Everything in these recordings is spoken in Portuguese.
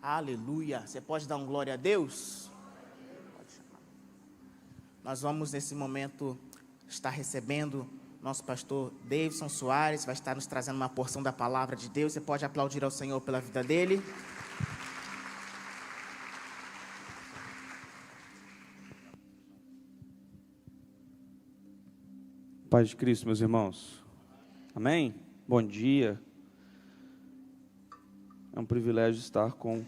Aleluia. Você pode dar um glória a Deus? Pode chamar. Nós vamos nesse momento estar recebendo nosso pastor Davidson Soares, vai estar nos trazendo uma porção da palavra de Deus. Você pode aplaudir ao Senhor pela vida dele. Paz de Cristo, meus irmãos. Amém? Bom dia. É um privilégio estar com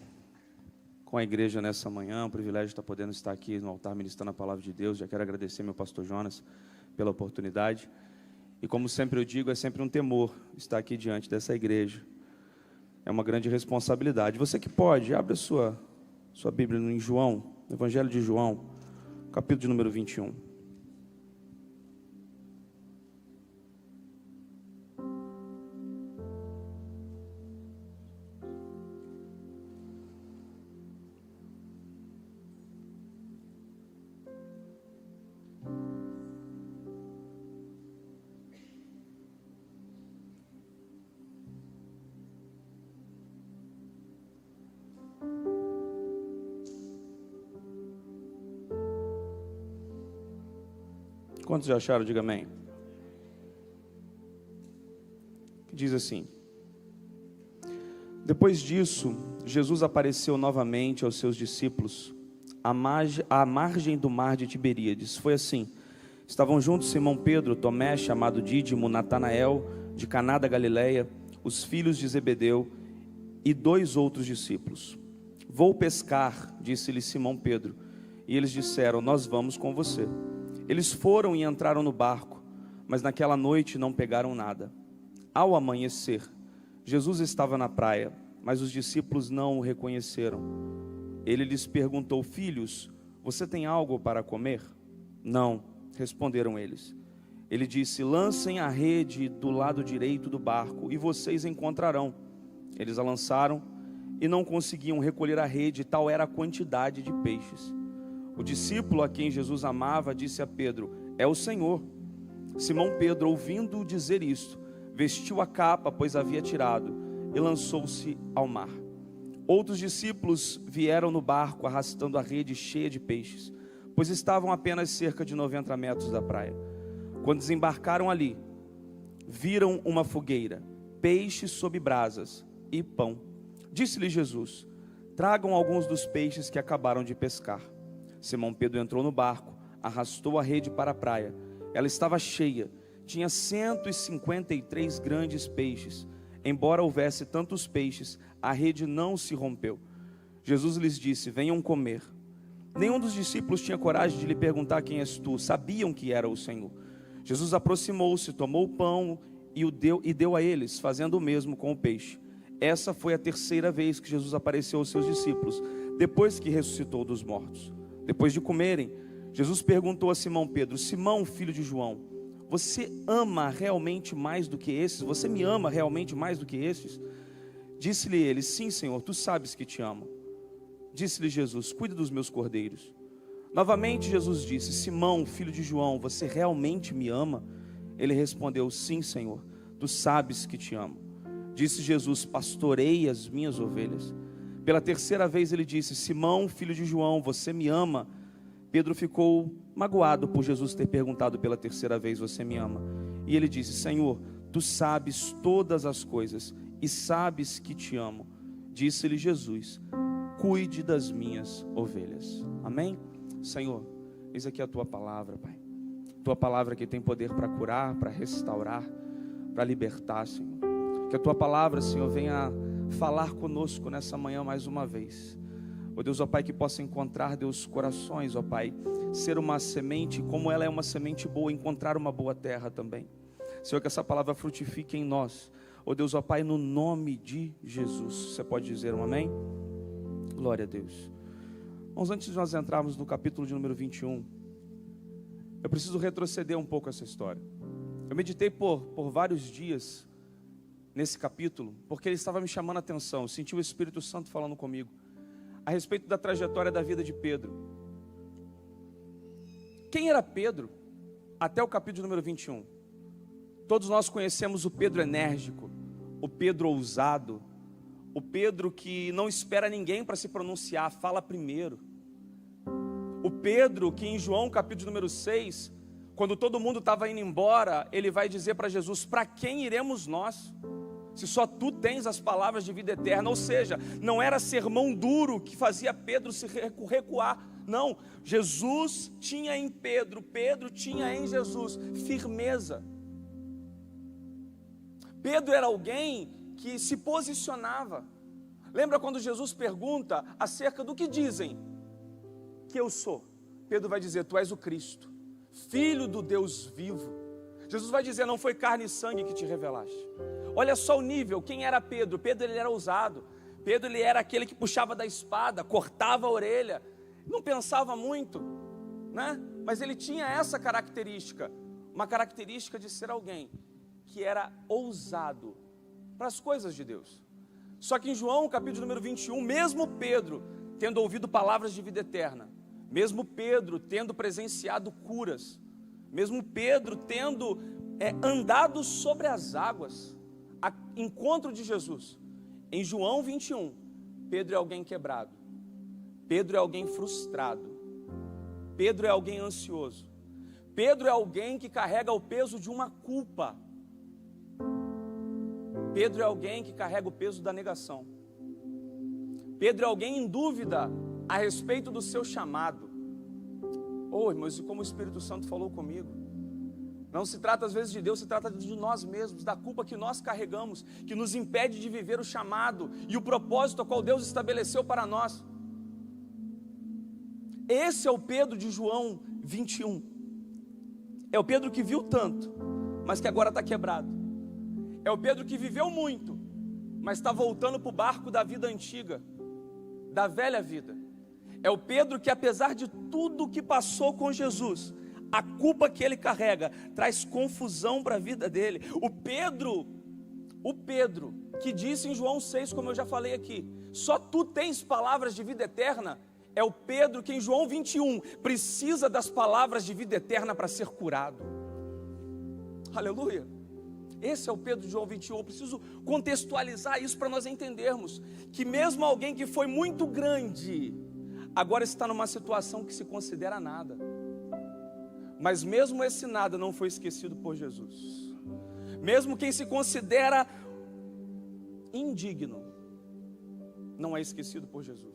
a igreja nessa manhã, é um privilégio estar podendo estar aqui no altar ministrando a palavra de Deus. Já quero agradecer meu pastor Jonas pela oportunidade. E como sempre eu digo, é sempre um temor estar aqui diante dessa igreja. É uma grande responsabilidade. Você que pode, abre a sua Bíblia em João, no Evangelho de João, capítulo de número 21. Quantos já acharam? Diga amém. Diz assim: depois disso, Jesus apareceu novamente aos seus discípulos à margem do mar de Tiberíades. Foi assim: estavam juntos Simão Pedro, Tomé, chamado Dídimo, Natanael, de Caná da Galileia, os filhos de Zebedeu e 2 outros discípulos. Vou pescar, disse-lhe Simão Pedro. E eles disseram: nós vamos com você. Eles foram e entraram no barco, mas naquela noite não pegaram nada. Ao amanhecer, Jesus estava na praia, mas os discípulos não o reconheceram. Ele lhes perguntou: filhos, você tem algo para comer? Não, responderam eles. Ele disse: lancem a rede do lado direito do barco e vocês encontrarão. Eles a lançaram e não conseguiam recolher a rede, tal era a quantidade de peixes. O discípulo a quem Jesus amava disse a Pedro: é o Senhor. Simão Pedro, ouvindo dizer isto, vestiu a capa, pois havia tirado, e lançou-se ao mar. Outros discípulos vieram no barco arrastando a rede cheia de peixes, pois estavam apenas cerca de 90 metros da praia. Quando desembarcaram ali, viram uma fogueira, peixes sob brasas e pão. Disse-lhe Jesus: tragam alguns dos peixes que acabaram de pescar. Simão Pedro entrou no barco, arrastou a rede para a praia. Ela estava cheia, tinha 153 grandes peixes. Embora houvesse tantos peixes, a rede não se rompeu. Jesus lhes disse: venham comer. Nenhum dos discípulos tinha coragem de lhe perguntar: quem és tu? Sabiam que era o Senhor. Jesus aproximou-se, tomou o pão e deu a eles, fazendo o mesmo com o peixe. Essa foi a 3ª vez que Jesus apareceu aos seus discípulos, depois que ressuscitou dos mortos. Depois de comerem, Jesus perguntou a Simão Pedro: Simão, filho de João, você ama realmente mais do que esses? Você me ama realmente mais do que esses? Disse-lhe ele: sim, Senhor, tu sabes que te amo. Disse-lhe Jesus: cuida dos meus cordeiros. Novamente Jesus disse: Simão, filho de João, você realmente me ama? Ele respondeu: sim, Senhor, tu sabes que te amo. Disse Jesus: pastorei as minhas ovelhas. Pela 3ª vez ele disse: Simão, filho de João, você me ama? Pedro ficou magoado por Jesus ter perguntado pela 3ª vez: você me ama? E ele disse: Senhor, tu sabes todas as coisas e sabes que te amo. Disse-lhe Jesus: cuide das minhas ovelhas. Amém? Senhor, eis aqui a tua palavra, Pai. Tua palavra que tem poder para curar, para restaurar, para libertar, Senhor. Que a tua palavra, Senhor, venha falar conosco nessa manhã mais uma vez. Ó Deus, ó Pai, que possa encontrar, Deus, corações, ó Pai, ser uma semente, como ela é uma semente boa, encontrar uma boa terra também. Senhor, que essa palavra frutifique em nós. Ó Deus, ó Pai, no nome de Jesus. Você pode dizer um amém? Glória a Deus. Mas antes de nós entrarmos no capítulo de número 21, eu preciso retroceder um pouco essa história. Eu meditei por vários dias nesse capítulo, porque ele estava me chamando a atenção. Eu senti o Espírito Santo falando comigo a respeito da trajetória da vida de Pedro. Quem era Pedro até o capítulo número 21? Todos nós conhecemos o Pedro enérgico, o Pedro ousado, O Pedro que não espera ninguém para se pronunciar, fala primeiro. O Pedro que em João capítulo número 6, quando todo mundo estava indo embora, ele vai dizer para Jesus: para quem iremos nós? Se só tu tens as palavras de vida eterna. Ou seja, não era sermão duro que fazia Pedro se recuar. Não, Jesus tinha em Pedro, Pedro tinha em Jesus firmeza. Pedro era alguém que se posicionava. Lembra quando Jesus pergunta acerca do que dizem que eu sou? Pedro vai dizer: tu és o Cristo, Filho do Deus vivo. Jesus vai dizer: não foi carne e sangue que te revelaste. Olha só o nível. Quem era Pedro? Pedro, ele era ousado. Pedro, ele era aquele que puxava da espada, cortava a orelha, não pensava muito, né? Mas ele tinha essa característica, uma característica de ser alguém que era ousado para as coisas de Deus. Só que em João capítulo número 21, mesmo Pedro tendo ouvido palavras de vida eterna, mesmo Pedro tendo presenciado curas, mesmo Pedro tendo andado sobre as águas, a encontro de Jesus, em João 21, Pedro é alguém quebrado, Pedro é alguém frustrado, Pedro é alguém ansioso, Pedro é alguém que carrega o peso de uma culpa, Pedro é alguém que carrega o peso da negação, Pedro é alguém em dúvida a respeito do seu chamado. Oh, irmãos, e como o Espírito Santo falou comigo, não se trata às vezes de Deus, se trata de nós mesmos, da culpa que nós carregamos, que nos impede de viver o chamado e o propósito ao qual Deus estabeleceu para nós. Esse é o Pedro de João 21, é o Pedro que viu tanto, mas que agora está quebrado, é o Pedro que viveu muito, mas está voltando para o barco da vida antiga, da velha vida. É o Pedro que, apesar de tudo que passou com Jesus, a culpa que ele carrega traz confusão para a vida dele. O Pedro que disse em João 6, como eu já falei aqui, só tu tens palavras de vida eterna, é o Pedro que em João 21 precisa das palavras de vida eterna para ser curado. Aleluia. Esse é o Pedro de João 21, eu preciso contextualizar isso para nós entendermos que mesmo alguém que foi muito grande, agora está numa situação que se considera nada, mas mesmo esse nada não foi esquecido por Jesus. Mesmo quem se considera indigno, não é esquecido por Jesus.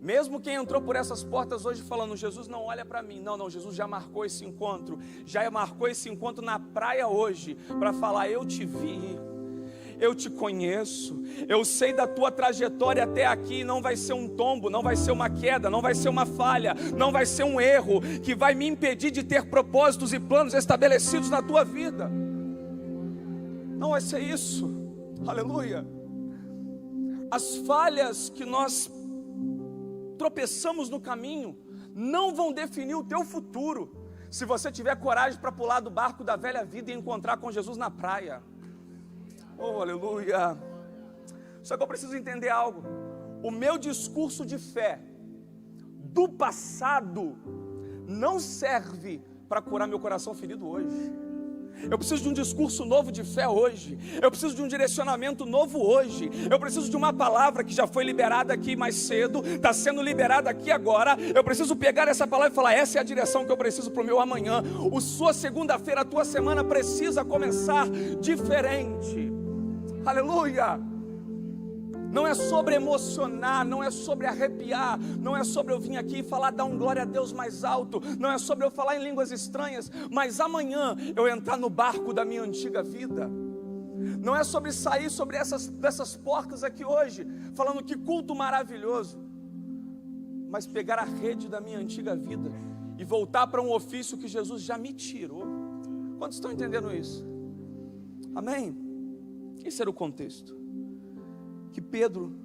Mesmo quem entrou por essas portas hoje falando: Jesus não olha para mim, não, Jesus já marcou esse encontro, na praia hoje, para falar: eu te vi, eu te conheço, eu sei da tua trajetória até aqui. Não vai ser um tombo, não vai ser uma queda, não vai ser uma falha, não vai ser um erro que vai me impedir de ter propósitos e planos estabelecidos na tua vida. Não vai ser isso. Aleluia. As falhas que nós tropeçamos no caminho não vão definir o teu futuro, se você tiver coragem para pular do barco da velha vida e encontrar com Jesus na praia. Oh, aleluia. Só que eu preciso entender algo. O meu discurso de fé do passado não serve para curar meu coração ferido hoje. Eu preciso de um discurso novo de fé hoje. Eu preciso de um direcionamento novo hoje. Eu preciso de uma palavra que já foi liberada aqui mais cedo, está sendo liberada aqui agora. Eu preciso pegar essa palavra e falar: essa é a direção que eu preciso para o meu amanhã. Sua segunda-feira, a tua semana precisa começar diferente. Aleluia. Não é sobre emocionar, não é sobre arrepiar, não é sobre eu vir aqui e falar, dar um glória a Deus mais alto, não é sobre eu falar em línguas estranhas, mas amanhã eu entrar no barco da minha antiga vida. Não é sobre sair sobre dessas portas aqui hoje, falando que culto maravilhoso, mas pegar a rede da minha antiga vida e voltar para um ofício que Jesus já me tirou. Quantos estão entendendo isso? Amém? Esse era o contexto que Pedro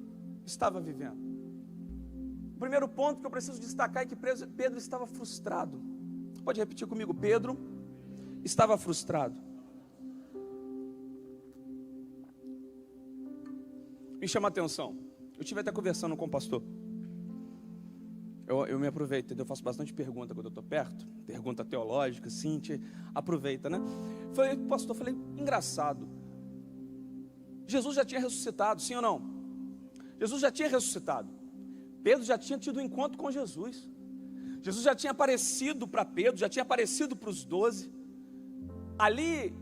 estava vivendo. O primeiro ponto que eu preciso destacar é que Pedro estava frustrado. Pode repetir comigo: Pedro estava frustrado. Me chama a atenção. Eu estive até conversando com o pastor. Eu me aproveito, entendeu? Eu faço bastante pergunta quando eu estou perto, pergunta teológica, assim, aproveita, né? Falei, pastor, engraçado, Jesus já tinha ressuscitado, sim ou não? Jesus já tinha ressuscitado. Pedro já tinha tido um encontro com Jesus. Jesus já tinha aparecido para Pedro, já tinha aparecido para os 12. Ali,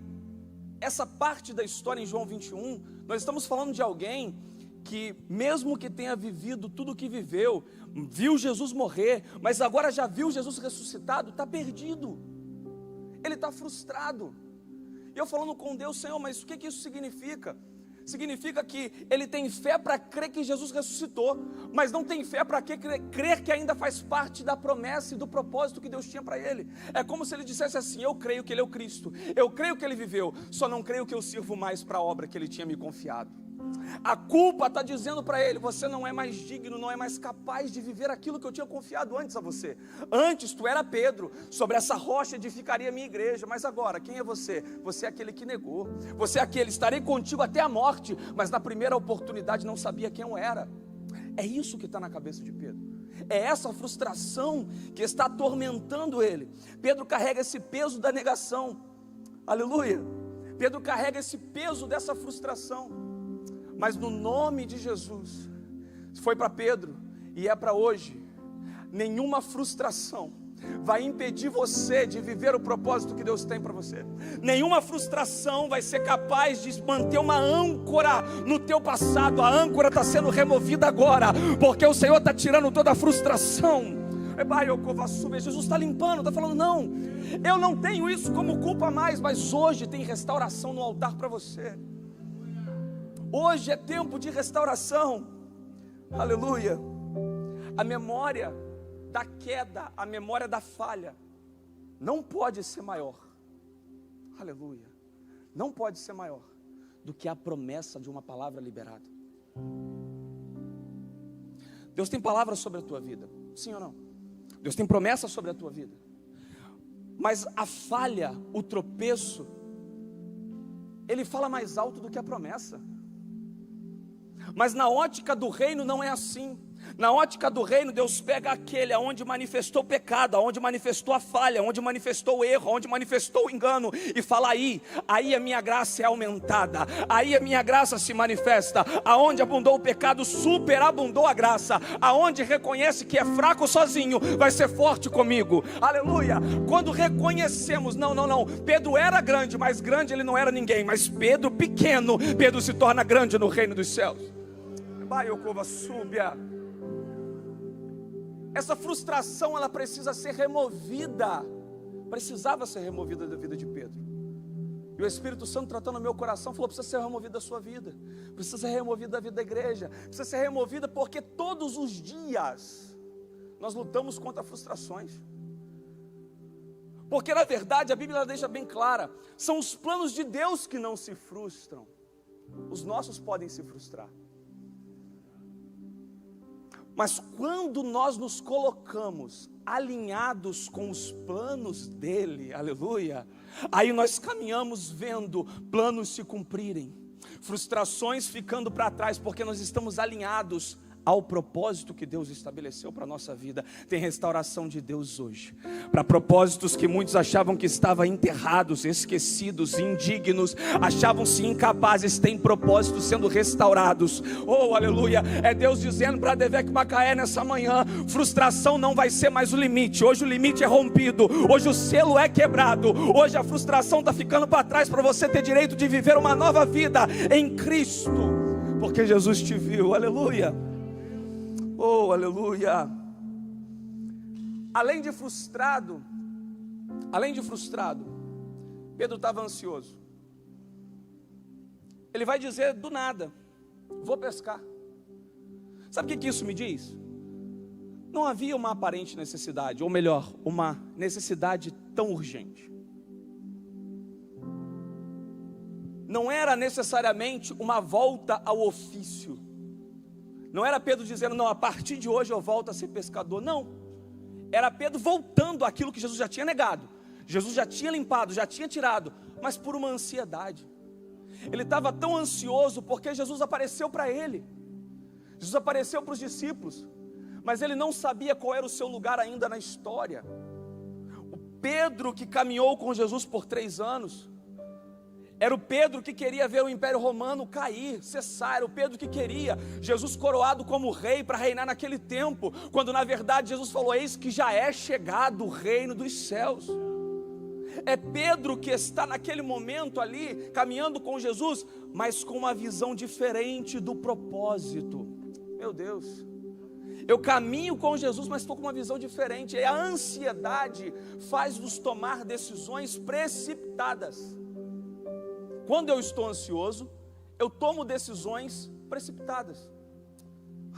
essa parte da história em João 21, nós estamos falando de alguém que, mesmo que tenha vivido tudo o que viveu, viu Jesus morrer, mas agora já viu Jesus ressuscitado, está perdido, ele está frustrado. E eu falando com Deus: Senhor, mas o que isso significa? Significa que ele tem fé para crer que Jesus ressuscitou, mas não tem fé para crer que ainda faz parte da promessa e do propósito que Deus tinha para ele. É como se ele dissesse assim: eu creio que ele é o Cristo, eu creio que ele viveu, só não creio que eu sirvo mais para a obra que ele tinha me confiado. A culpa está dizendo para ele: você não é mais digno, não é mais capaz de viver aquilo que eu tinha confiado antes a você. Antes tu era Pedro, sobre essa rocha edificaria a minha igreja, mas agora quem é você? Você é aquele que negou, você é aquele: estarei contigo até a morte, mas na primeira oportunidade não sabia quem eu era. É isso que está na cabeça de Pedro, é essa frustração que está atormentando ele. Pedro carrega esse peso da negação, aleluia. Pedro carrega esse peso dessa frustração. Mas no nome de Jesus, foi para Pedro e é para hoje, nenhuma frustração vai impedir você de viver o propósito que Deus tem para você. Nenhuma frustração vai ser capaz de manter uma âncora no teu passado. A âncora está sendo removida agora, porque o Senhor está tirando toda a frustração. Jesus está limpando, está falando: não, eu não tenho isso como culpa mais, mas hoje tem restauração no altar para você. Hoje é tempo de restauração, aleluia. A memória da queda, a memória da falha, não pode ser maior, aleluia, não pode ser maior do que a promessa de uma palavra liberada. Deus tem palavras sobre a tua vida, sim ou não? Deus tem promessas sobre a tua vida, mas a falha, o tropeço, ele fala mais alto do que a promessa. Mas na ótica do reino não é assim. Na ótica do reino, Deus pega aquele aonde manifestou o pecado, aonde manifestou a falha, onde manifestou o erro, onde manifestou o engano, e fala: aí a minha graça é aumentada, aí a minha graça se manifesta. Aonde abundou o pecado, superabundou a graça. Aonde reconhece que é fraco sozinho, vai ser forte comigo, aleluia. Quando reconhecemos, não, Pedro era grande, mas grande ele não era ninguém. Mas Pedro pequeno, Pedro se torna grande no reino dos céus. Essa frustração, ela precisa ser removida. Precisava ser removida da vida de Pedro. E o Espírito Santo, tratando o meu coração, falou: precisa ser removida da sua vida, precisa ser removida da vida da igreja, precisa ser removida, porque todos os dias nós lutamos contra frustrações. Porque na verdade a Bíblia deixa bem clara: são os planos de Deus que não se frustram, os nossos podem se frustrar. Mas quando nós nos colocamos alinhados com os planos dele, aleluia, aí nós caminhamos vendo planos se cumprirem, frustrações ficando para trás, porque nós estamos alinhados ao propósito que Deus estabeleceu para a nossa vida. Tem restauração de Deus hoje, para propósitos que muitos achavam que estavam enterrados, esquecidos, indignos, achavam-se incapazes, tem propósitos sendo restaurados. Oh, aleluia, é Deus dizendo para Devec Macaé nessa manhã: frustração não vai ser mais o limite, hoje o limite é rompido, hoje o selo é quebrado, hoje a frustração está ficando para trás, para você ter direito de viver uma nova vida em Cristo, porque Jesus te viu, aleluia. Oh, aleluia. Além de frustrado, Pedro estava ansioso. Ele vai dizer do nada: vou pescar. Sabe o que isso me diz? Não havia uma aparente necessidade, ou melhor, uma necessidade tão urgente. Não era necessariamente uma volta ao ofício. Não era Pedro dizendo: não, a partir de hoje eu volto a ser pescador. Não, era Pedro voltando àquilo que Jesus já tinha negado, Jesus já tinha limpado, já tinha tirado, mas por uma ansiedade. Ele estava tão ansioso porque Jesus apareceu para ele, Jesus apareceu para os discípulos, mas ele não sabia qual era o seu lugar ainda na história. O Pedro que caminhou com Jesus por 3 anos Era o Pedro que queria ver o Império Romano cair, cessar. Era o Pedro que queria Jesus coroado como rei para reinar naquele tempo, quando na verdade Jesus falou: eis que já é chegado o reino dos céus. É Pedro que está naquele momento ali, caminhando com Jesus, mas com uma visão diferente do propósito. Meu Deus, eu caminho com Jesus, mas estou com uma visão diferente. E a ansiedade faz-nos tomar decisões precipitadas. Quando eu estou ansioso, eu tomo decisões precipitadas.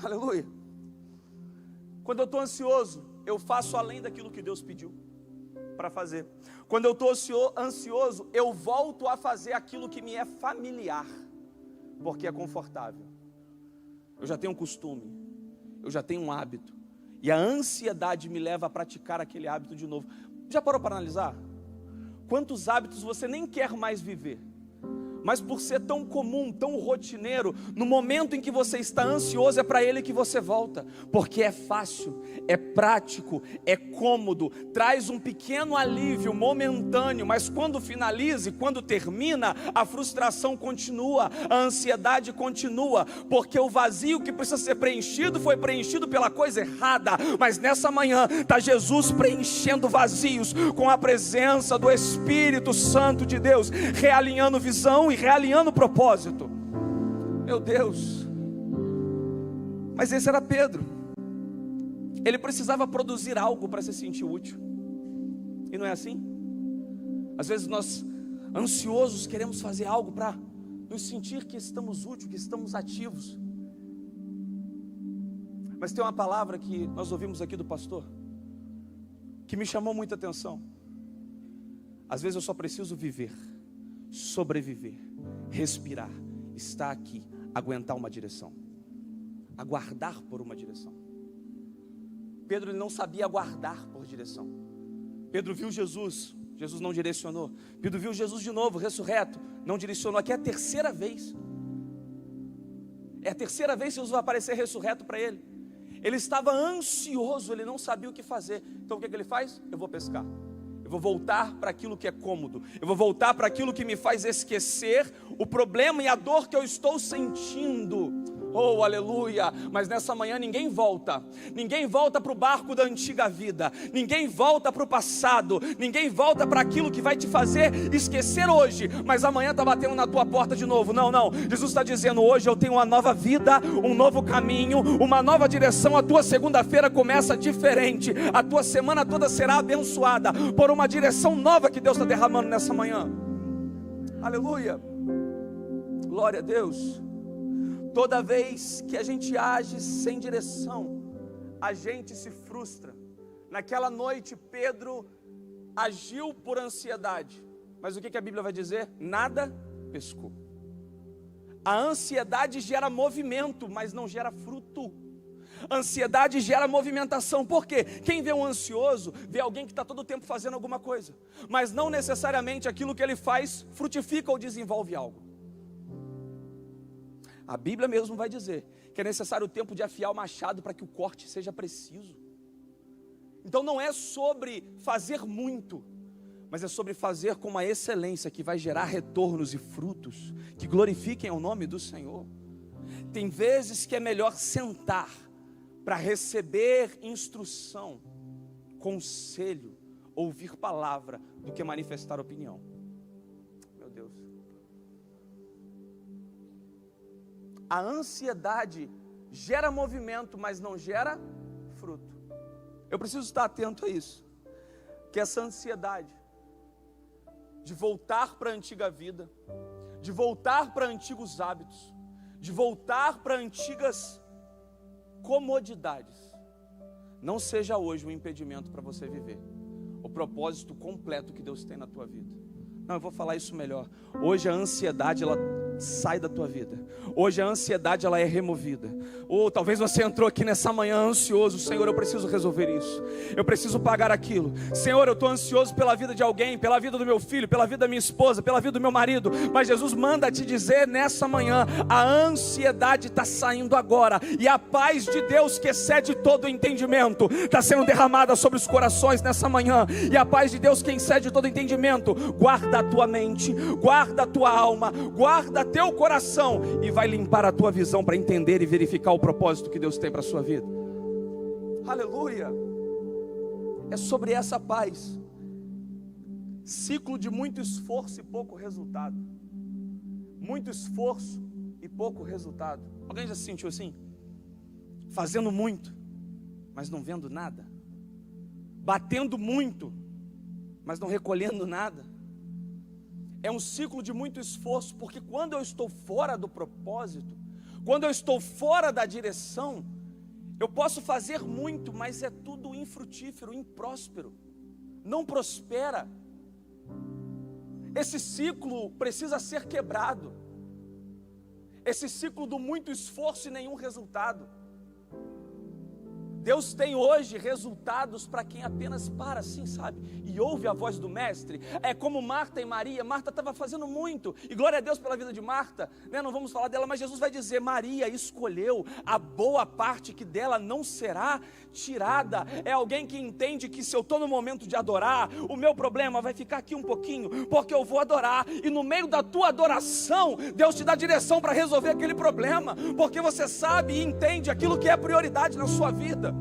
Aleluia. Quando eu estou ansioso, eu faço além daquilo que Deus pediu para fazer. Quando eu estou ansioso, eu volto a fazer aquilo que me é familiar, porque é confortável. Eu já tenho um costume, eu já tenho um hábito, e a ansiedade me leva a praticar aquele hábito de novo. Já parou para analisar? Quantos hábitos você nem quer mais viver, mas por ser tão comum, tão rotineiro, no momento em que você está ansioso, é para ele que você volta, porque é fácil, é prático, é cômodo, traz um pequeno alívio momentâneo, mas quando finaliza e quando termina, a frustração continua, a ansiedade continua, porque o vazio que precisa ser preenchido, foi preenchido pela coisa errada. Mas nessa manhã, está Jesus preenchendo vazios, com a presença do Espírito Santo de Deus, realinhando visão e realinhando propósito. Meu Deus. Mas esse era Pedro. Ele precisava produzir algo para se sentir útil. E não é assim? Às vezes nós, ansiosos, queremos fazer algo para nos sentir que estamos úteis, que estamos ativos. Mas tem uma palavra que nós ouvimos aqui do pastor, que me chamou muita atenção. Às vezes eu só preciso viver, sobreviver, respirar, estar aqui, aguentar uma direção, aguardar por uma direção. Pedro, ele não sabia aguardar por direção. Pedro viu Jesus, Jesus não direcionou. Pedro viu Jesus de novo, ressurreto, não direcionou. Aqui é a terceira vez. É a terceira vez que Jesus vai aparecer ressurreto para ele. Ele estava ansioso, ele não sabia o que fazer. Então o que ele faz? Eu vou pescar. Eu vou voltar para aquilo que é cômodo. Eu vou voltar para aquilo que me faz esquecer o problema e a dor que eu estou sentindo. Oh, aleluia. Mas nessa manhã ninguém volta para o barco da antiga vida, ninguém volta para o passado, ninguém volta para aquilo que vai te fazer esquecer hoje, mas amanhã está batendo na tua porta de novo. Não, Jesus está dizendo: hoje eu tenho uma nova vida, um novo caminho, uma nova direção. A tua segunda-feira começa diferente, a tua semana toda será abençoada por uma direção nova que Deus está derramando nessa manhã. Aleluia, glória a Deus. Toda vez que a gente age sem direção, a gente se frustra. Naquela noite, Pedro agiu por ansiedade, mas o que a Bíblia vai dizer? Nada pescou. A ansiedade gera movimento, mas não gera fruto. A ansiedade gera movimentação. Por quê? Quem vê um ansioso, vê alguém que está todo o tempo fazendo alguma coisa, mas não necessariamente aquilo que ele faz frutifica ou desenvolve algo. A Bíblia mesmo vai dizer que é necessário o tempo de afiar o machado para que o corte seja preciso. Então não é sobre fazer muito, mas é sobre fazer com uma excelência que vai gerar retornos e frutos que glorifiquem o nome do Senhor. Tem vezes que é melhor sentar para receber instrução, conselho, ouvir palavra, do que manifestar opinião. Meu Deus. A ansiedade gera movimento, mas não gera fruto. Eu preciso estar atento a isso. Que essa ansiedade de voltar para a antiga vida, de voltar para antigos hábitos, de voltar para antigas comodidades, não seja hoje um impedimento para você viver o propósito completo que Deus tem na tua vida. Não, eu vou falar isso melhor. Hoje a ansiedade, ela sai da tua vida. Hoje a ansiedade ela é removida. Ou talvez você entrou aqui nessa manhã ansioso. Senhor, eu preciso resolver isso, eu preciso pagar aquilo. Senhor, eu estou ansioso pela vida de alguém, pela vida do meu filho, pela vida da minha esposa, pela vida do meu marido. Mas Jesus manda te dizer nessa manhã: a ansiedade está saindo agora, e a paz de Deus que excede todo o entendimento está sendo derramada sobre os corações nessa manhã. E a paz de Deus que excede todo o entendimento guarda a tua mente, guarda a tua alma, guarda teu coração, e vai limpar a tua visão para entender e verificar o propósito que Deus tem para a sua vida. Aleluia. É sobre essa paz. Ciclo de muito esforço e pouco resultado. Muito esforço e pouco resultado. Alguém já se sentiu assim? Fazendo muito, mas não vendo nada. Batendo muito, mas não recolhendo nada. É um ciclo de muito esforço, porque quando eu estou fora do propósito, quando eu estou fora da direção, eu posso fazer muito, mas é tudo infrutífero, impróspero, não prospera. Esse ciclo precisa ser quebrado. Esse ciclo do muito esforço e nenhum resultado. Deus tem hoje resultados para quem apenas para assim, sabe? E ouve a voz do mestre. É como Marta e Maria. Marta estava fazendo muito, e glória a Deus pela vida de Marta, né? Não vamos falar dela, mas Jesus vai dizer: Maria escolheu a boa parte, que dela não será tirada. É alguém que entende que se eu estou no momento de adorar, o meu problema vai ficar aqui um pouquinho, porque eu vou adorar, e no meio da tua adoração, Deus te dá direção para resolver aquele problema, porque você sabe e entende aquilo que é prioridade na sua vida.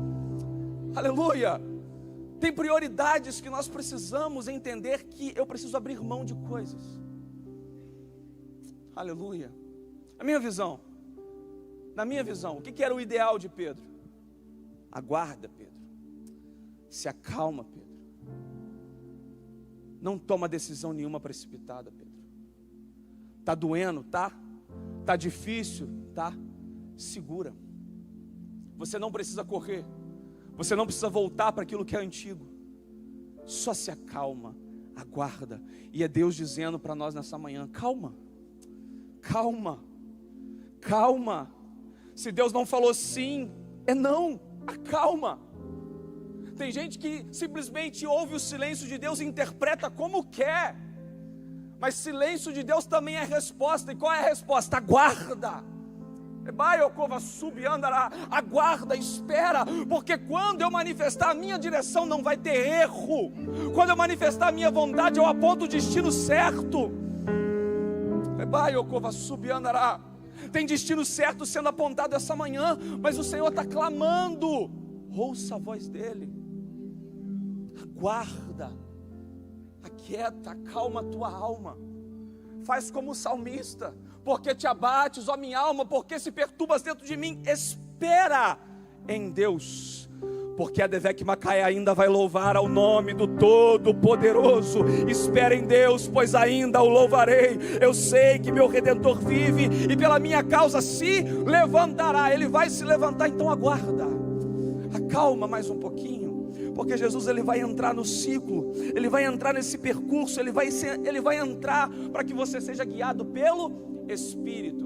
Aleluia. Tem prioridades que nós precisamos entender, que eu preciso abrir mão de coisas. Aleluia. Na minha visão, o que era o ideal de Pedro? Aguarda, Pedro. Se acalma, Pedro. Não toma decisão nenhuma precipitada, Pedro. Está doendo? Tá. Está difícil? Tá. Segura. Você não precisa correr. Você não precisa voltar para aquilo que é antigo. Só se acalma, aguarda. E é Deus dizendo para nós nessa manhã: calma, calma, calma. Se Deus não falou sim, é não, acalma. Tem gente que simplesmente ouve o silêncio de Deus e interpreta como quer. Mas silêncio de Deus também é resposta. E qual é a resposta? Aguarda. Aguarda, espera, porque quando eu manifestar a minha direção não vai ter erro. Quando eu manifestar a minha vontade, eu aponto o destino certo. Tem destino certo sendo apontado essa manhã, mas o Senhor está clamando. Ouça a voz dele. Aguarda, aquieta, acalma a tua alma. Faz como o salmista: porque te abates, ó minha alma, porque se perturbas dentro de mim, espera em Deus, porque a Devek Macaé ainda vai louvar ao nome do Todo-Poderoso. Espera em Deus, pois ainda o louvarei. Eu sei que meu Redentor vive, e pela minha causa se levantará. Ele vai se levantar, então aguarda, acalma mais um pouquinho. Porque Jesus ele vai entrar no ciclo, ele vai entrar nesse percurso, ele vai entrar para que você seja guiado pelo Espírito.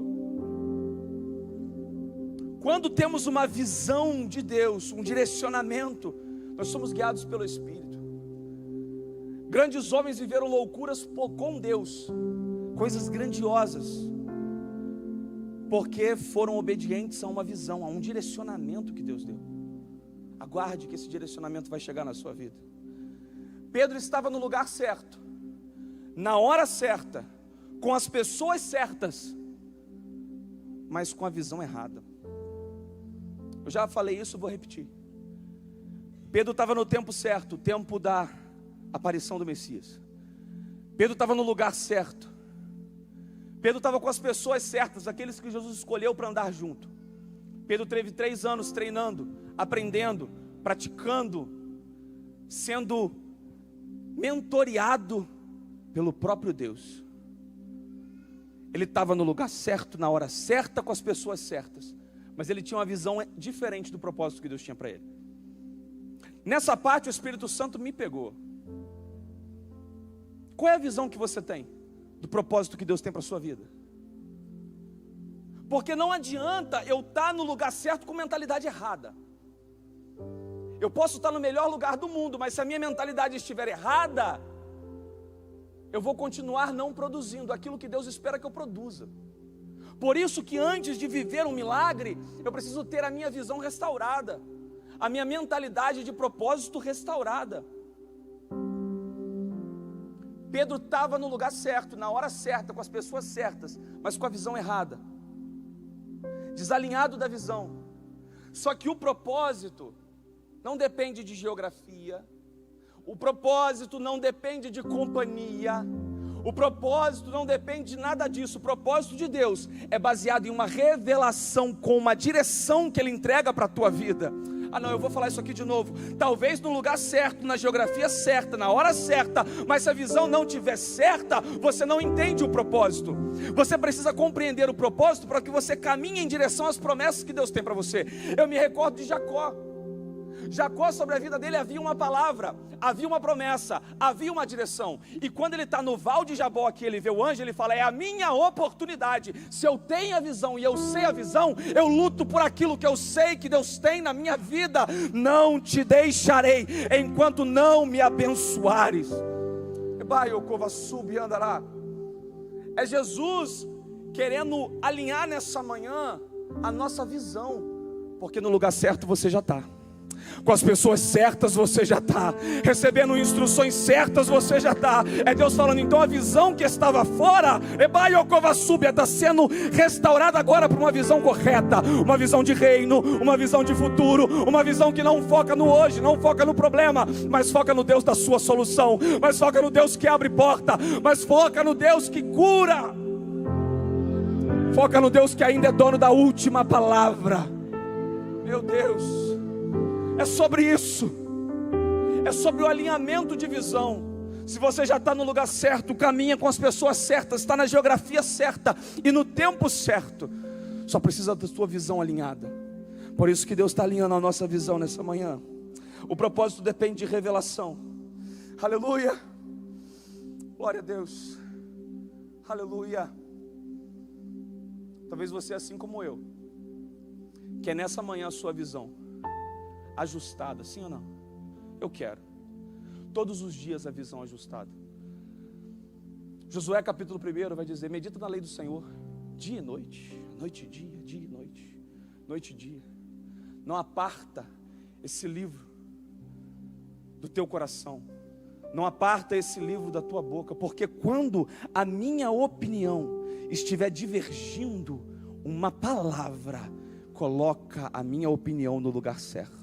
Quando temos uma visão de Deus, um direcionamento, nós somos guiados pelo Espírito. Grandes homens viveram loucuras com Deus, coisas grandiosas, porque foram obedientes a uma visão, a um direcionamento que Deus deu. Aguarde que esse direcionamento vai chegar na sua vida. Pedro estava no lugar certo, na hora certa, com as pessoas certas, mas com a visão errada. Eu já falei isso, vou repetir. Pedro estava no tempo certo, o tempo da aparição do Messias. Pedro estava no lugar certo. Pedro estava com as pessoas certas, aqueles que Jesus escolheu para andar junto. Pedro teve 3 anos treinando, aprendendo, praticando, sendo mentoreado pelo próprio Deus. Ele estava no lugar certo, na hora certa, com as pessoas certas, mas ele tinha uma visão diferente do propósito que Deus tinha para ele. Nessa parte o Espírito Santo me pegou. Qual é a visão que você tem do propósito que Deus tem para a sua vida? Porque não adianta eu estar no lugar certo com mentalidade errada. Eu posso estar no melhor lugar do mundo, mas se a minha mentalidade estiver errada, eu vou continuar não produzindo aquilo que Deus espera que eu produza. Por isso que antes de viver um milagre, eu preciso ter a minha visão restaurada, a minha mentalidade de propósito restaurada. Pedro estava no lugar certo, na hora certa, com as pessoas certas, mas com a visão errada, desalinhado da visão. Só que o propósito não depende de geografia, o propósito não depende de companhia, o propósito não depende de nada disso. O propósito de Deus é baseado em uma revelação com uma direção que Ele entrega para a tua vida. Ah não, eu vou falar isso aqui de novo. Talvez no lugar certo, na geografia certa, na hora certa, mas se a visão não estiver certa, você não entende o propósito. Você precisa compreender o propósito para que você caminhe em direção às promessas que Deus tem para você. Eu me recordo de Jacó. Jacó, sobre a vida dele havia uma palavra, havia uma promessa, havia uma direção. E quando ele está no val de Jaboque, ele vê o anjo, ele fala: é a minha oportunidade. Se eu tenho a visão e eu sei a visão, eu luto por aquilo que eu sei que Deus tem na minha vida. Não te deixarei enquanto não me abençoares. É Jesus querendo alinhar nessa manhã a nossa visão, porque no lugar certo você já está, com as pessoas certas você já está, recebendo instruções certas você já está. É Deus falando: então a visão que estava fora, está sendo restaurada agora para uma visão correta, uma visão de reino, uma visão de futuro, uma visão que não foca no hoje, não foca no problema, mas foca no Deus da sua solução, mas foca no Deus que abre porta, mas foca no Deus que cura, foca no Deus que ainda é dono da última palavra. Meu Deus, é sobre isso, é sobre o alinhamento de visão. Se você já está no lugar certo, caminha com as pessoas certas, está na geografia certa e no tempo certo, só precisa da sua visão alinhada. Por isso que Deus está alinhando a nossa visão nessa manhã. O propósito depende de revelação. Aleluia, glória a Deus, aleluia. Talvez você, assim como eu, quer nessa manhã a sua visão ajustada, sim ou não? Eu quero todos os dias a visão ajustada. Josué capítulo 1 vai dizer: medita na lei do Senhor dia e noite, noite e dia, dia e noite, noite e dia. Não aparta esse livro do teu coração, não aparta esse livro da tua boca, porque quando a minha opinião estiver divergindo uma palavra, coloca a minha opinião no lugar certo.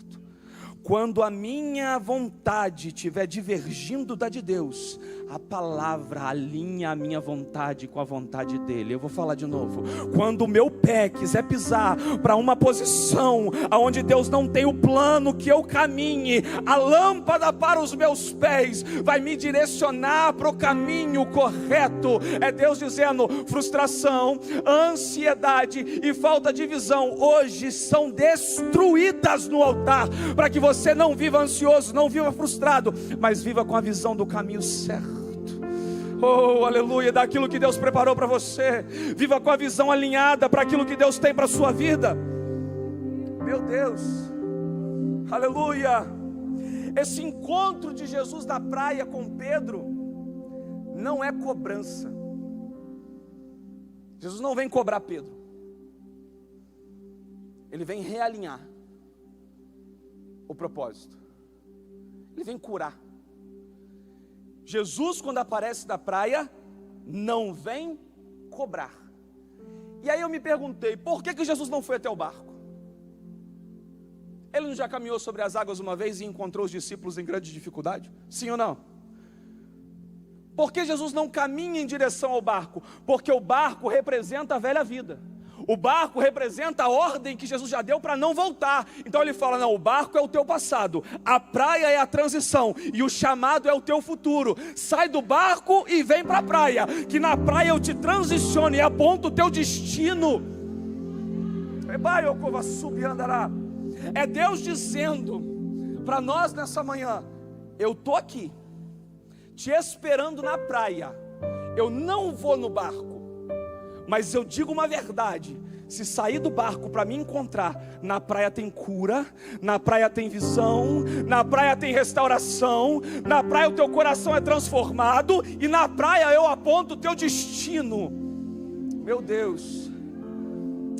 Quando a minha vontade estiver divergindo da de Deus, a palavra alinha a minha vontade com a vontade dele. Eu vou falar de novo. Quando o meu pé quiser pisar para uma posição onde Deus não tem o plano que eu caminhe, a lâmpada para os meus pés vai me direcionar para o caminho correto. É Deus dizendo: frustração, ansiedade e falta de visão hoje são destruídas no altar, para que você não viva ansioso, não viva frustrado, mas viva com a visão do caminho certo. Oh, aleluia, daquilo que Deus preparou para você. Viva com a visão alinhada para aquilo que Deus tem para a sua vida. Meu Deus, aleluia. Esse encontro de Jesus na praia com Pedro não é cobrança. Jesus não vem cobrar Pedro, Ele vem realinhar o propósito, Ele vem curar. Jesus, quando aparece na praia, não vem cobrar. E aí eu me perguntei: por que Jesus não foi até o barco? Ele não já caminhou sobre as águas uma vez e encontrou os discípulos em grande dificuldade? Sim ou não? Por que Jesus não caminha em direção ao barco? Porque o barco representa a velha vida. O barco representa a ordem que Jesus já deu para não voltar. Então ele fala: não, o barco é o teu passado, a praia é a transição e o chamado é o teu futuro. Sai do barco e vem para a praia, que na praia eu te transiciono e aponto o teu destino. É Deus dizendo para nós nessa manhã: eu estou aqui te esperando na praia, eu não vou no barco, mas eu digo uma verdade: Se sair do barco para me encontrar, na praia tem cura, na praia tem visão, na praia tem restauração, na praia o teu coração é transformado, e na praia eu aponto o teu destino. Meu Deus,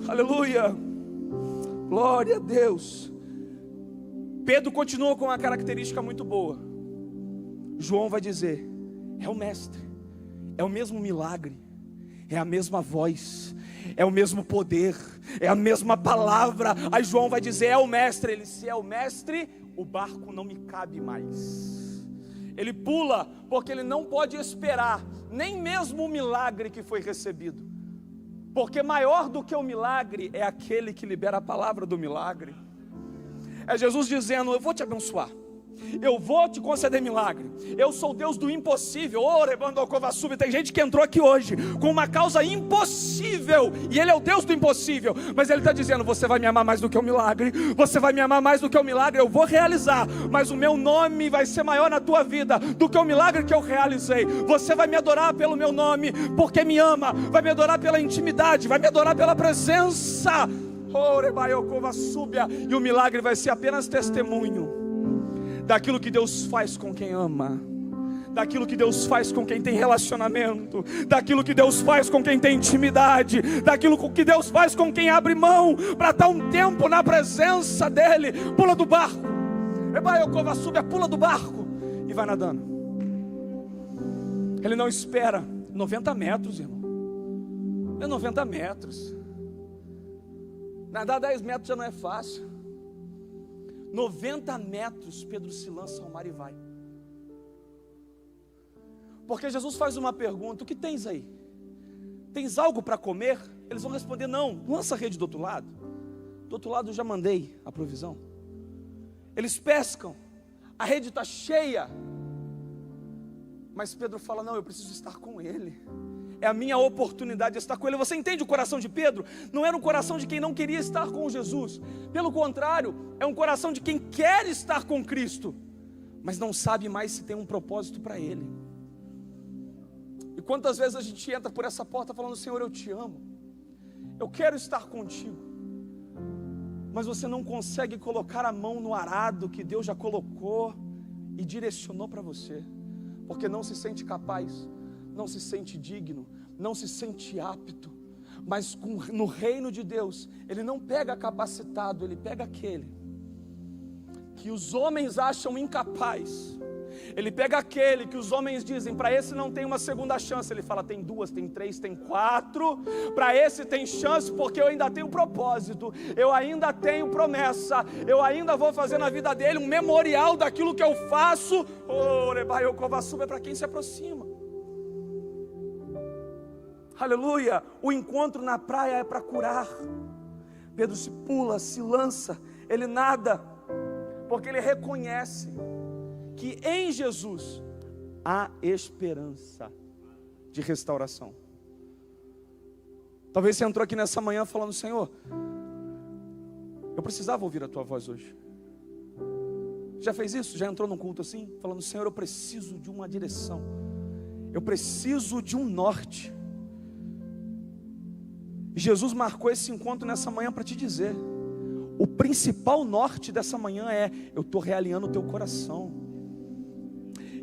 aleluia, glória a Deus. Pedro continua com uma característica muito boa. João vai dizer: é o mestre, é o mesmo milagre, é a mesma voz, é o mesmo poder, é a mesma palavra. Aí João vai dizer: é o mestre. Ele: se é o mestre, o barco não me cabe mais. Ele pula, porque ele não pode esperar nem mesmo o milagre que foi recebido, porque maior do que o milagre é aquele que libera a palavra do milagre. É Jesus dizendo: eu vou te abençoar, eu vou te conceder milagre, eu sou Deus do impossível. Tem gente que entrou aqui hoje com uma causa impossível, e Ele é o Deus do impossível, mas Ele está dizendo: você vai me amar mais do que o milagre, você vai me amar mais do que o milagre, eu vou realizar, mas o meu nome vai ser maior na tua vida do que o milagre que eu realizei. Você vai me adorar pelo meu nome, porque me ama, vai me adorar pela intimidade, vai me adorar pela presença. E o milagre vai ser apenas testemunho daquilo que Deus faz com quem ama, daquilo que Deus faz com quem tem relacionamento, daquilo que Deus faz com quem tem intimidade, daquilo que Deus faz com quem abre mão para estar um tempo na presença dEle. Pula do barco, pula do barco e vai nadando. Ele não espera 90 metros, irmão. É 90 metros. Nadar 10 metros já não é fácil. 90 metros, Pedro se lança ao mar e vai. Porque Jesus faz uma pergunta: o que tens aí? Tens algo para comer? Eles vão responder: não, lança a rede do outro lado. Do outro lado eu já mandei a provisão. Eles pescam, a rede está cheia. Mas Pedro fala: não, eu preciso estar com Ele. É a minha oportunidade de estar com Ele. Você entende o coração de Pedro? Não era um coração de quem não queria estar com Jesus. Pelo contrário, é um coração de quem quer estar com Cristo, mas não sabe mais se tem um propósito para Ele. E quantas vezes a gente entra por essa porta falando: Senhor, eu te amo, eu quero estar contigo, mas você não consegue colocar a mão no arado que Deus já colocou e direcionou para você, porque não se sente capaz, não se sente digno, não se sente apto. Mas no reino de Deus, Ele não pega capacitado, Ele pega aquele que os homens acham incapaz. Ele pega aquele que os homens dizem: para esse não tem uma segunda chance. Ele fala: tem duas, tem três, tem quatro. Para esse tem chance, porque eu ainda tenho propósito, eu ainda tenho promessa, eu ainda vou fazer na vida dele um memorial daquilo que eu faço. É para quem se aproxima. Aleluia. O encontro na praia é para curar. Pedro se pula, se lança, ele nada, porque ele reconhece que em Jesus há esperança de restauração. Talvez você entrou aqui nessa manhã falando: Senhor, eu precisava ouvir a tua voz hoje. Já fez isso? Já entrou num culto assim? Falando: Senhor, eu preciso de uma direção, eu preciso de um norte. Jesus marcou esse encontro nessa manhã para te dizer: o principal norte dessa manhã é: eu estou realinhando o teu coração,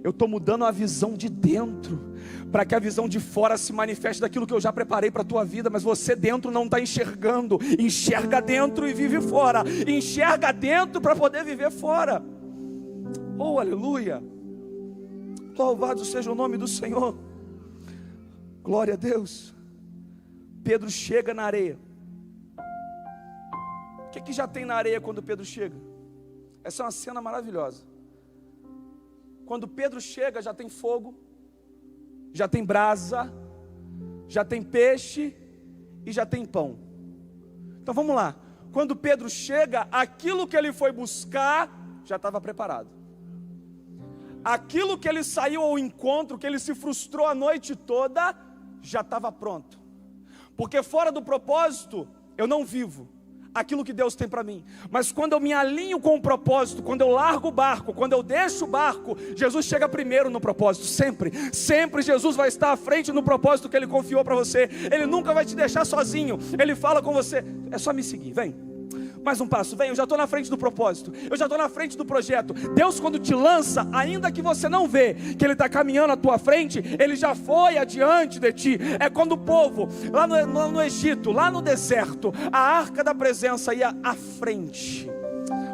eu estou mudando a visão de dentro, para que a visão de fora se manifeste daquilo que eu já preparei para a tua vida. Mas você dentro não está enxergando. Enxerga dentro e vive fora. Enxerga dentro para poder viver fora. Oh, aleluia. Louvado seja o nome do Senhor. Glória a Deus. Pedro chega na areia. O que já tem na areia quando Pedro chega? Essa é uma cena maravilhosa. Quando Pedro chega, já tem fogo, já tem brasa, já tem peixe e já tem pão. Então vamos lá. Quando Pedro chega, aquilo que ele foi buscar já estava preparado. Aquilo que ele saiu ao encontro, que ele se frustrou a noite toda, já estava pronto. Porque fora do propósito, eu não vivo. aquilo que Deus tem para mim. Mas quando eu me alinho com o propósito, quando eu largo o barco, quando eu deixo o barco, Jesus chega primeiro no propósito, sempre. Sempre Jesus vai estar à frente no propósito que Ele confiou para você. Ele nunca vai te deixar sozinho. Ele fala com você, é só me seguir, vem. Mais um passo, vem, eu já estou na frente do propósito, eu já estou na frente do projeto. Deus, quando te lança, ainda que você não vê que Ele está caminhando à tua frente, Ele já foi adiante de ti. É quando o povo, lá no Egito, lá no deserto, a arca da presença ia à frente.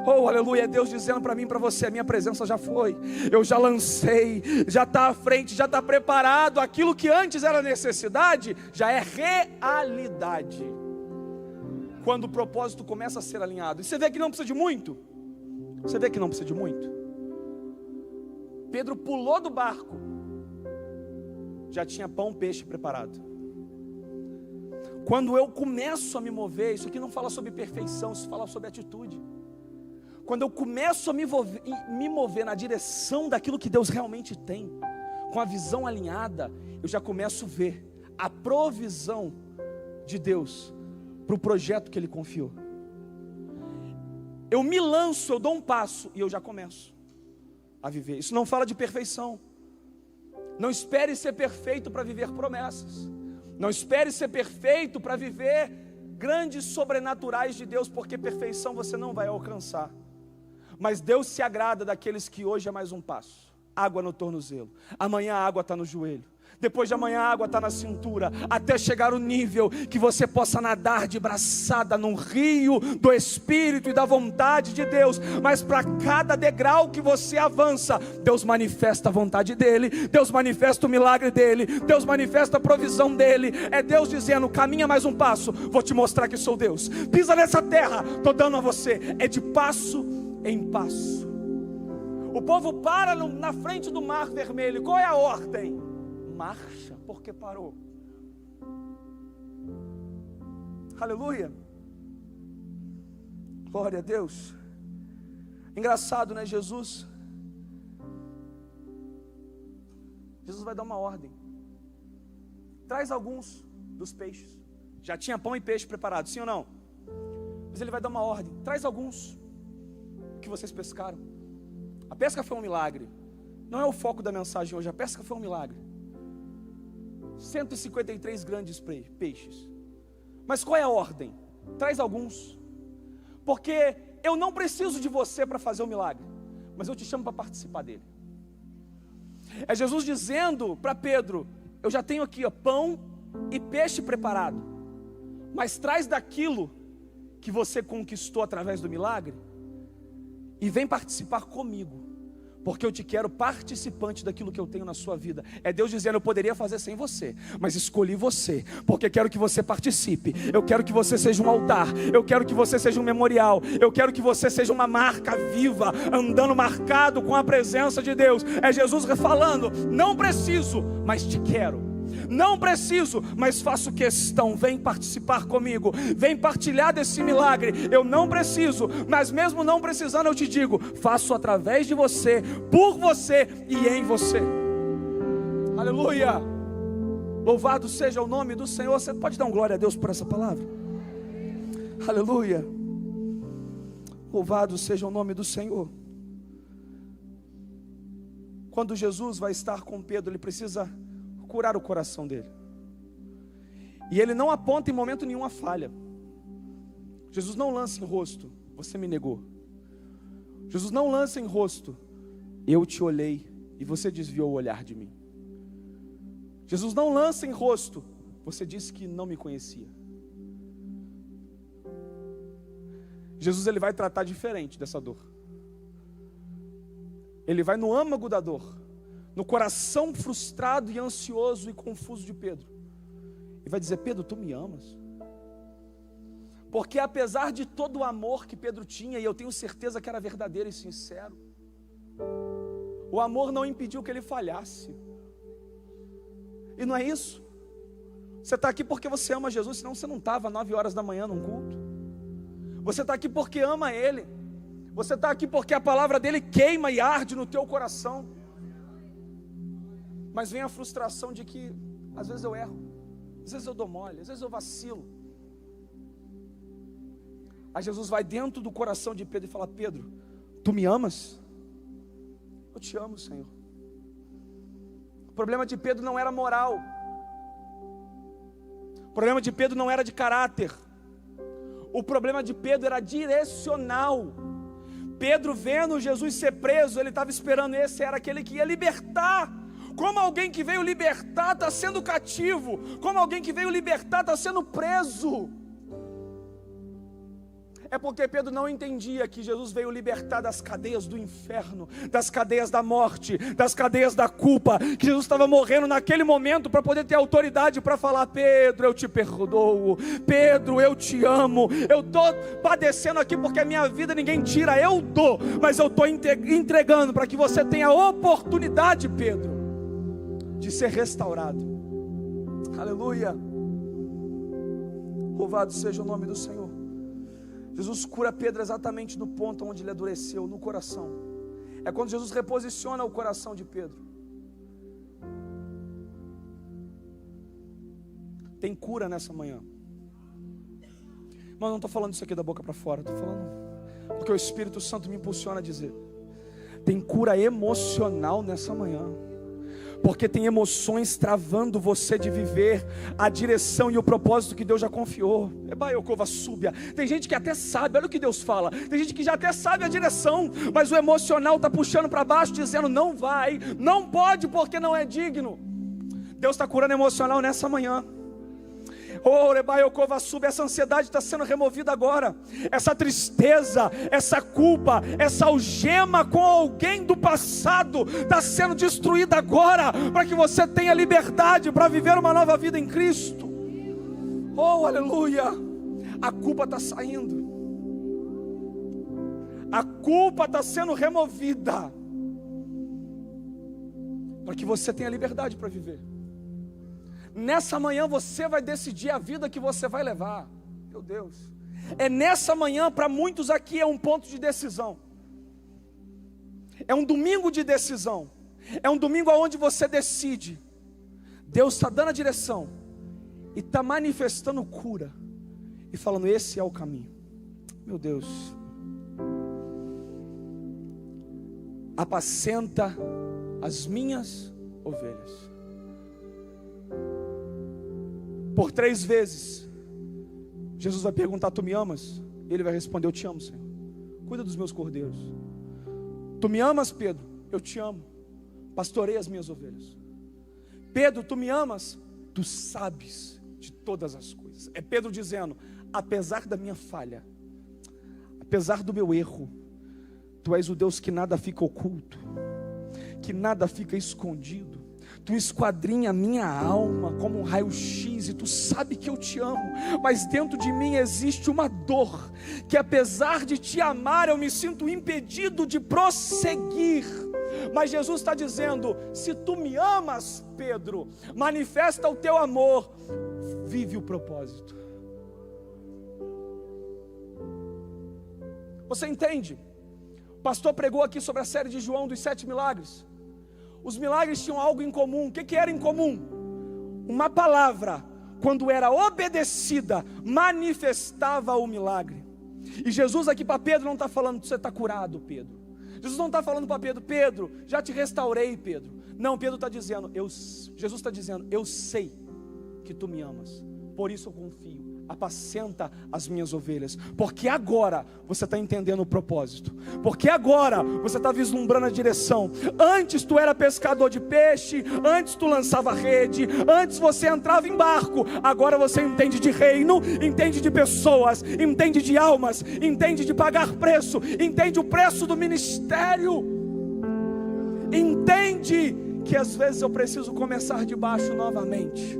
Oh, aleluia, é Deus dizendo para mim e para você, a minha presença já foi, eu já lancei, já está à frente, já está preparado. Aquilo que antes era necessidade, já é realidade. Quando o propósito começa a ser alinhado. E você vê que não precisa de muito. Você vê que não precisa de muito. Pedro pulou do barco. Já tinha pão, peixe preparado. Quando eu começo a me mover, isso aqui não fala sobre perfeição, isso fala sobre atitude. Quando eu começo a me mover na direção daquilo que Deus realmente tem, com a visão alinhada, eu já começo a ver a provisão de Deus para o projeto que Ele confiou. Eu me lanço, eu dou um passo e eu já começo a viver. Isso não fala de perfeição. Não espere ser perfeito para viver promessas. Não espere ser perfeito para viver grandes sobrenaturais de Deus, porque perfeição você não vai alcançar. Mas Deus se agrada daqueles que hoje é mais um passo. Água no tornozelo, amanhã a água está no joelho, depois de amanhã a água está na cintura, até chegar o nível que você possa nadar de braçada num rio do Espírito e da vontade de Deus. Mas para cada degrau que você avança, Deus manifesta a vontade dEle, Deus manifesta o milagre dEle, Deus manifesta a provisão dEle. É Deus dizendo, caminha mais um passo, vou te mostrar que sou Deus. Pisa nessa terra, estou dando a você. É de passo em passo. O povo para na frente do Mar Vermelho. Qual é a ordem? Marcha, porque parou. Aleluia. Glória a Deus. Engraçado, né? Jesus vai dar uma ordem. Traz alguns dos peixes. Já tinha pão e peixe preparado, sim ou não? Mas Ele vai dar uma ordem. Traz alguns que vocês pescaram. A pesca foi um milagre. Não é o foco da mensagem hoje. A pesca foi um milagre. 153 grandes peixes. Mas qual é a ordem? Traz alguns. Porque eu não preciso de você para fazer o milagre, mas eu te chamo para participar dele. É Jesus dizendo para Pedro, eu já tenho aqui pão e peixe preparado, mas traz daquilo que você conquistou através do milagre e vem participar comigo, porque eu te quero participante daquilo que eu tenho na sua vida. É Deus dizendo, eu poderia fazer sem você, mas escolhi você, porque quero que você participe. Eu quero que você seja um altar, eu quero que você seja um memorial, eu quero que você seja uma marca viva, andando marcado com a presença de Deus. É Jesus falando, não preciso, mas te quero. Não preciso, mas faço questão. Vem participar comigo, vem partilhar desse milagre. Eu não preciso, mas mesmo não precisando, eu te digo, faço através de você, por você e em você. Aleluia. Louvado seja o nome do Senhor. Você pode dar um glória a Deus por essa palavra? Aleluia. Louvado seja o nome do Senhor. Quando Jesus vai estar com Pedro, ele precisa curar o coração dele. E ele não aponta em momento nenhum a falha. Jesus não lança em rosto, você me negou. Jesus não lança em rosto, eu te olhei e você desviou o olhar de mim. Jesus não lança em rosto, você disse que não me conhecia. Jesus, ele vai tratar diferente dessa dor. Ele vai no âmago da dor, no coração frustrado e ansioso e confuso de Pedro, e vai dizer, Pedro, tu me amas? Porque apesar de todo o amor que Pedro tinha, e eu tenho certeza que era verdadeiro e sincero, o amor não impediu que ele falhasse. E não é isso. Você está aqui porque você ama Jesus, senão você não estava 9 horas da manhã num culto. Você está aqui porque ama Ele. Você está aqui porque a palavra dele queima e arde no teu coração. Mas vem a frustração de que às vezes eu erro, às vezes eu dou mole, às vezes eu vacilo. Aí Jesus vai dentro do coração de Pedro e fala: Pedro, tu me amas? Eu te amo, Senhor. O problema de Pedro não era moral. O problema de Pedro não era de caráter. O problema de Pedro era direcional. Pedro, vendo Jesus ser preso, ele estava esperando, esse era aquele que ia libertar. Como alguém que veio libertar está sendo cativo, como alguém que veio libertar está sendo preso. É porque Pedro não entendia que Jesus veio libertar das cadeias do inferno, das cadeias da morte, das cadeias da culpa, que Jesus estava morrendo naquele momento para poder ter autoridade para falar: Pedro, eu te perdoo, Pedro, eu te amo, eu estou padecendo aqui porque a minha vida ninguém tira, eu dou, mas eu estou entregando para que você tenha a oportunidade, Pedro, de ser restaurado. Aleluia, louvado seja o nome do Senhor. Jesus cura Pedro exatamente no ponto onde ele adoeceu, no coração. É quando Jesus reposiciona o coração de Pedro. Tem cura nessa manhã. Mas não estou falando isso aqui da boca para fora, estou falando porque o Espírito Santo me impulsiona a dizer. Tem cura emocional nessa manhã. Porque tem emoções travando você de viver a direção e o propósito que Deus já confiou. Tem gente que até sabe, olha o que Deus fala. Tem gente que já até sabe a direção, mas o emocional está puxando para baixo, dizendo: não vai, não pode, porque não é digno. Deus está curando emocional nessa manhã. Essa ansiedade está sendo removida agora. Essa tristeza, essa culpa, essa algema com alguém do passado está sendo destruída agora, para que você tenha liberdade para viver uma nova vida em Cristo. Oh, aleluia. A culpa está saindo. A culpa está sendo removida, para que você tenha liberdade para viver. Nessa manhã você vai decidir a vida que você vai levar. Meu Deus. É nessa manhã, para muitos aqui é um ponto de decisão. É um domingo de decisão. É um domingo onde você decide. Deus está dando a direção e está manifestando cura e falando: esse é o caminho. Meu Deus. Apacenta as minhas ovelhas. Por 3 vezes Jesus vai perguntar: tu me amas? Ele vai responder: eu te amo, Senhor. Cuida dos meus cordeiros. Tu me amas, Pedro? Eu te amo. Pastorei as minhas ovelhas. Pedro, tu me amas? Tu sabes de todas as coisas. É Pedro dizendo: apesar da minha falha, apesar do meu erro, tu és o Deus que nada fica oculto, que nada fica escondido. Tu esquadrinha a minha alma como um raio-x e tu sabe que eu te amo, mas dentro de mim existe uma dor, que apesar de te amar eu me sinto impedido de prosseguir. Mas Jesus está dizendo: se tu me amas, Pedro, manifesta o teu amor, vive o propósito. Você entende? O pastor pregou aqui sobre a série de João dos 7 milagres. Os milagres tinham algo em comum. O que era em comum? Uma palavra, quando era obedecida, manifestava o milagre. E Jesus aqui para Pedro não está falando: você está curado, Pedro. Jesus não está falando para Pedro: Pedro, já te restaurei, Pedro. Não, Pedro está dizendo, Jesus está dizendo: eu sei que tu me amas, por isso eu confio. Apacenta as minhas ovelhas, porque agora você está entendendo o propósito, porque agora você está vislumbrando a direção. Antes tu era pescador de peixe, antes tu lançava rede, antes você entrava em barco, agora você entende de reino, entende de pessoas, entende de almas, entende de pagar preço, entende o preço do ministério, entende que às vezes eu preciso começar de baixo novamente,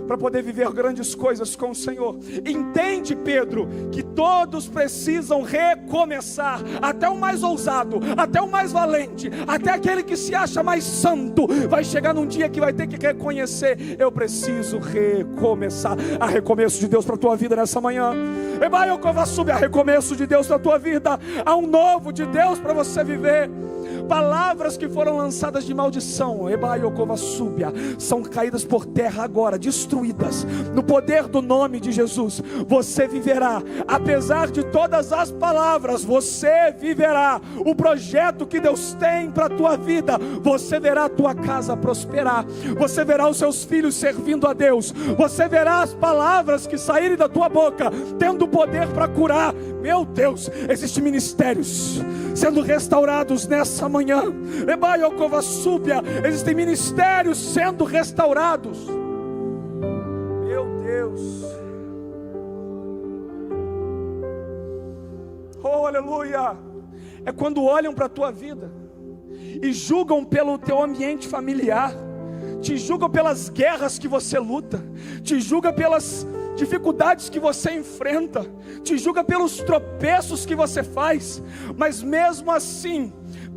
para poder viver grandes coisas com o Senhor. Entende, Pedro, que todos precisam recomeçar, até o mais ousado, até o mais valente, até aquele que se acha mais santo, vai chegar num dia que vai ter que reconhecer: eu preciso recomeçar. Há recomeço de Deus para a tua vida nessa manhã. Há recomeço de Deus para a tua vida. Há um novo de Deus para você viver. palavras que foram lançadas de maldição, são caídas por terra agora, destruídas, no poder do nome de Jesus. Você viverá, apesar de todas as palavras, você viverá o projeto que Deus tem para a tua vida. Você verá a tua casa prosperar, você verá os seus filhos servindo a Deus, você verá as palavras que saírem da tua boca, tendo poder para curar. Meu Deus, existem ministérios sendo restaurados nessa manhã. Existem ministérios sendo restaurados. Meu Deus, oh aleluia. É quando olham para a tua vida e julgam pelo teu ambiente familiar, te julgam pelas guerras que você luta, te julgam pelas dificuldades que você enfrenta, te julga pelos tropeços que você faz, mas mesmo assim,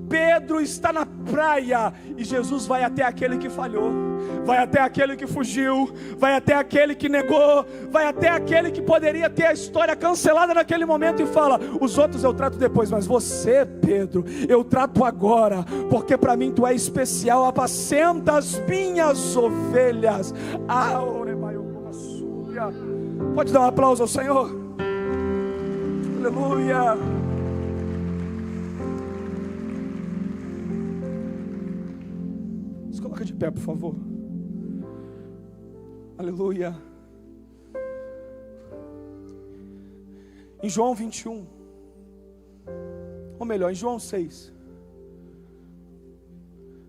Pedro está na praia e Jesus vai até aquele que falhou, vai até aquele que fugiu, vai até aquele que negou, vai até aquele que poderia ter a história cancelada naquele momento e fala: os outros eu trato depois, mas você, Pedro, eu trato agora, porque para mim tu é especial. Apacenta as minhas ovelhas. Pode dar um aplauso ao Senhor? Aleluia. Se coloca de pé, por favor. Aleluia. Em João 21, ou melhor, em João 6,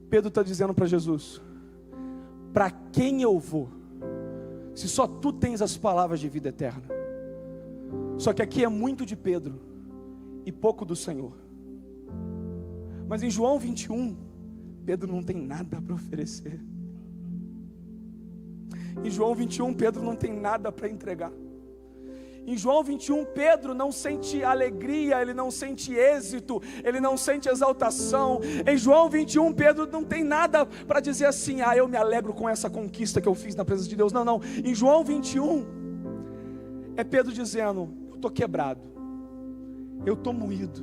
Pedro está dizendo para Jesus: para quem eu vou, se só tu tens as palavras de vida eterna? Só que aqui é muito de Pedro e pouco do Senhor. Mas em João 21, Pedro não tem nada para oferecer. Em João 21, Pedro não tem nada para entregar. Em João 21, Pedro não sente alegria, ele não sente êxito, ele não sente exaltação. Em João 21, Pedro não tem nada para dizer assim: eu me alegro com essa conquista que eu fiz na presença de Deus. Não, não. Em João 21, é Pedro dizendo: eu estou quebrado, eu estou moído,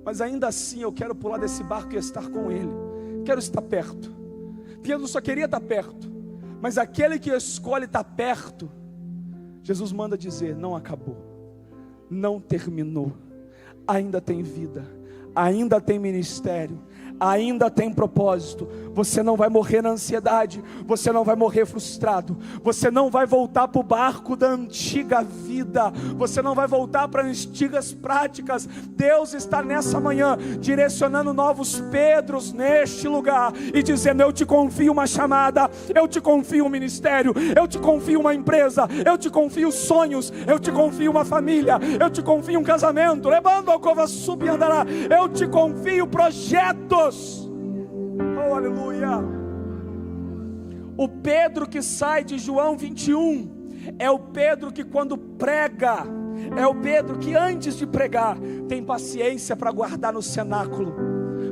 mas ainda assim eu quero pular desse barco e estar com Ele, quero estar perto. Pedro só queria estar perto, mas aquele que escolhe estar perto, Jesus manda dizer: não acabou, não terminou, ainda tem vida, ainda tem ministério, ainda tem propósito. Você não vai morrer na ansiedade, você não vai morrer frustrado, você não vai voltar para o barco da antiga vida, você não vai voltar para antigas práticas. Deus está nessa manhã direcionando novos Pedros neste lugar e dizendo: eu te confio uma chamada, eu te confio um ministério, eu te confio uma empresa, eu te confio sonhos, eu te confio uma família, eu te confio um casamento, eu te confio projetos. Oh, aleluia. O Pedro que sai de João 21 é o Pedro que quando prega, é o Pedro que antes de pregar tem paciência para guardar no cenáculo,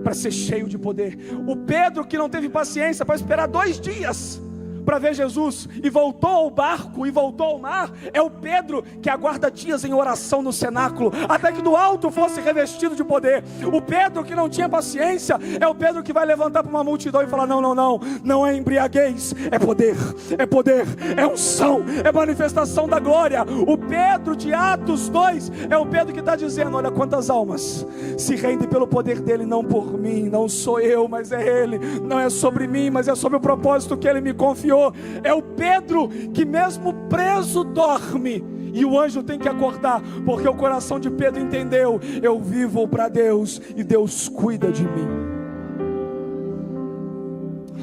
para ser cheio de poder. O Pedro que não teve paciência para esperar 2 dias para ver Jesus e voltou ao barco e voltou ao mar, é o Pedro que aguarda dias em oração no cenáculo, até que do alto fosse revestido de poder. O Pedro que não tinha paciência é o Pedro que vai levantar para uma multidão e falar: não é embriaguez, é poder, é unção, é manifestação da glória. O Pedro de Atos 2 é o Pedro que está dizendo: olha quantas almas se rendem pelo poder dele, não por mim, não sou eu, mas é ele, não é sobre mim, mas é sobre o propósito que ele me confiou. É o Pedro que mesmo preso dorme, e o anjo tem que acordar, porque o coração de Pedro entendeu: eu vivo para Deus e Deus cuida de mim.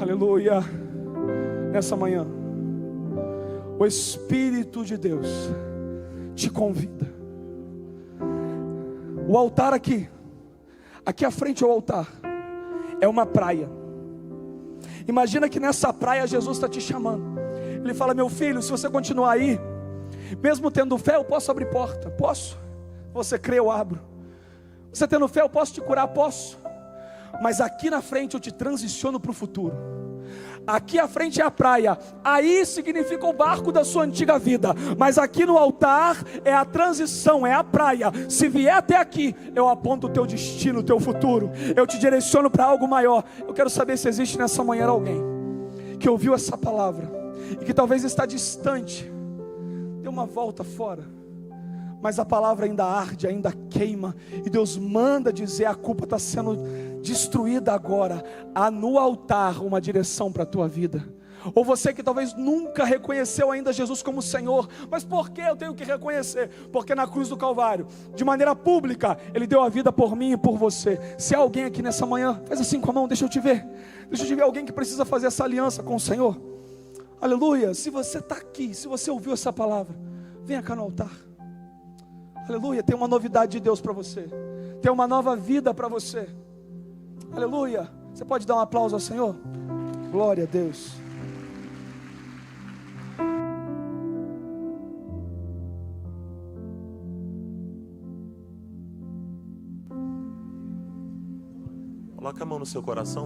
Aleluia. Nessa manhã, o Espírito de Deus te convida. O altar aqui à frente, é o altar, é uma praia. Imagina que nessa praia Jesus está te chamando. Ele fala: meu filho, se você continuar aí, mesmo tendo fé, eu posso abrir porta. Posso? Você crê, eu abro. Você tendo fé, eu posso te curar. Posso. Mas aqui na frente eu te transiciono para o futuro. Aqui à frente é a praia, aí significa o barco da sua antiga vida, mas aqui no altar é a transição, é a praia. Se vier até aqui, eu aponto o teu destino, o teu futuro, eu te direciono para algo maior. Eu quero saber se existe nessa manhã alguém que ouviu essa palavra e que talvez está distante, deu uma volta fora, mas a palavra ainda arde, ainda queima, e Deus manda dizer: a culpa está sendo destruída agora. Há no altar uma direção para a tua vida. Ou você que talvez nunca reconheceu ainda Jesus como Senhor, mas por que eu tenho que reconhecer? Porque na cruz do Calvário, de maneira pública, Ele deu a vida por mim e por você. Se há alguém aqui nessa manhã, faz assim com a mão, deixa eu te ver. Deixa eu te ver alguém que precisa fazer essa aliança com o Senhor. Aleluia. Se você está aqui, se você ouviu essa palavra, venha cá no altar. Aleluia, tem uma novidade de Deus para você, tem uma nova vida para você. Aleluia, você pode dar um aplauso ao Senhor? Glória a Deus. Coloca a mão no seu coração.